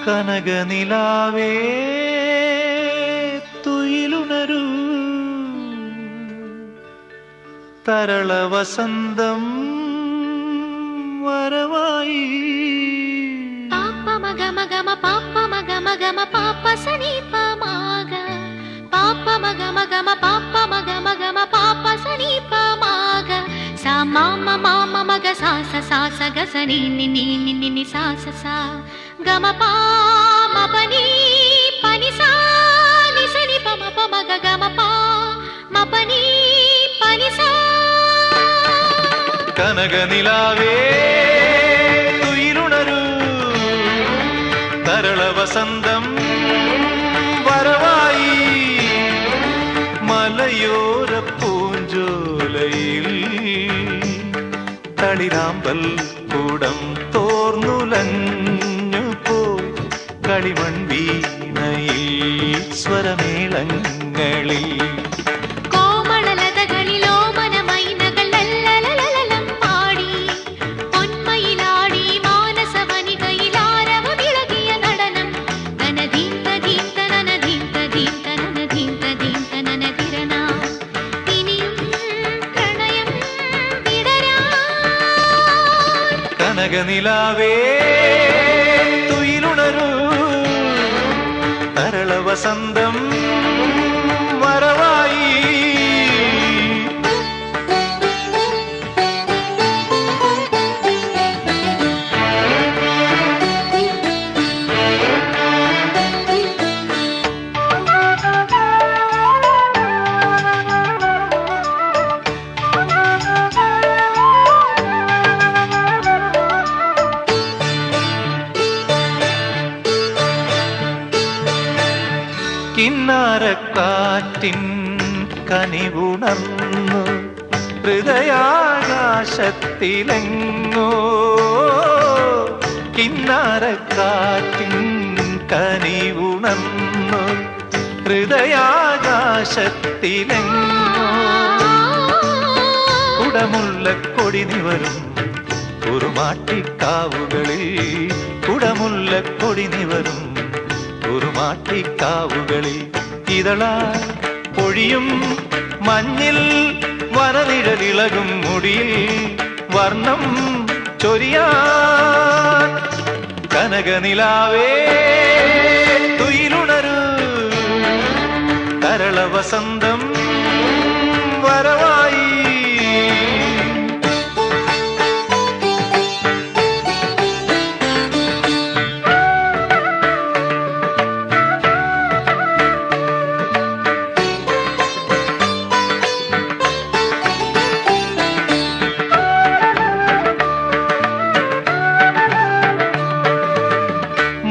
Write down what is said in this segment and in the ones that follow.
കനകനിലാവേ തുയിലുണരൂ തരള വസന്തം വരവായി പാപ്പ മഗ മഗ മ പാപ്പ മഗ മഗ മ പാപ്പ സനി പ മഗ പാപ്പ മഗ മഗ മ പാപ്പ മഗ മഗ മ പാപ്പ സനി പ മഗ സ മ മ മഗ സ സ ഗ സ നി നി നി നി നി നി സ സ സ ഗ മ പ മ പ നി പ നി സ നി സ നി പ മ പ മഗ ഗ മ പ മ പ നി പ നി സ കനകനിലാവേ തുയിലുണരൂ തരള വസന്തം വരവായി മലയോര പൂഞ്ചോലയിൽ തളിരാമ്പൽ കൂടം തോർന്നുലഞ്ഞു പോയി കളിമൺ വീണയിൽ സ്വരമേളങ്ങളിൽ കനകനിലാവേ തുയിലുണരൂ തരള വസന്തം വരവായി കിന്നാരക്കാറ്റിൻ കനിവുണർന്നു ഹൃദയാകാശത്തിലെങ്ങോ കിന്നാരക്കാറ്റിൻ കനിവുണർന്നു ഹൃദയാകാശത്തിലെങ്ങോ കുടമുല്ലക്കൊടി നിവരും കുറുമാട്ടിക്കാവുകളിൽ കുടമുല്ലക്കൊടി നിവരും കുറുമാട്ടിക്കാവുകളിൽ ഇതളാ പൊഴിയും മഞ്ഞിൽ വനനിഴലിളകും മുടിയിൽ വർണ്ണം ചൊരിയാൻ കനകനിലാവേ തുയിലുണരൂ തരള വസന്തം വരവായി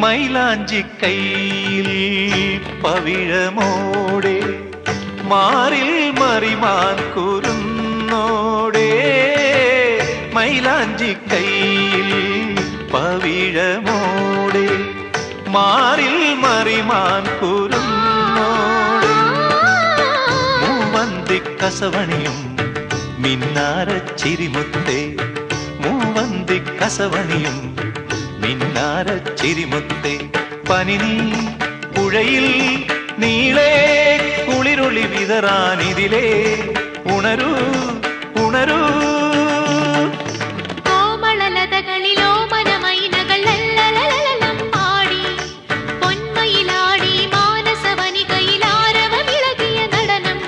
മൈലാഞ്ചി കൈയിൽ പവിഴമോടെ മാറിൽ മറിമാൻ കുരുന്നോടെ മൈലാഞ്ചി കൈയിൽ പവിഴമോടെ മാറിൽ മറിമാൻ കുരുന്നോടെ മൂവന്തി കസവണിയും മിന്നാര ചിരിമുത്തേ മൂവന്തി കസവണിയും മിന്നാര ചിരിമുത്തേ പനിനീ പുഴയിൽ നീളേ കുളിരുളി വിതറാനിതിലേ ഉണരൂ ഉണരൂ കോമളലതകളിലോ മനമൈനകൾ ലല്ലലലലം പാടി പൊന്മയിലാടി മാനസവനികയിൽ ആരവമിളകിയ നടനം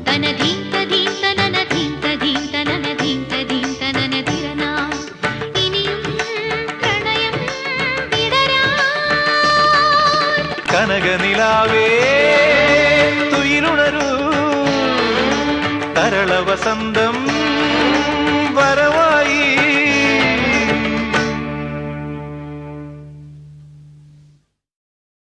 തനധീന്ത ധീന്ത നനധീന്ത ധീന്ത നനധീന്ത ധീന്ത നനധിരന ഇനിയും പ്രണയം വിടരാൻ കനകനിലാവേ തുയിലുണരൂ തരള വസന്തം വരവായി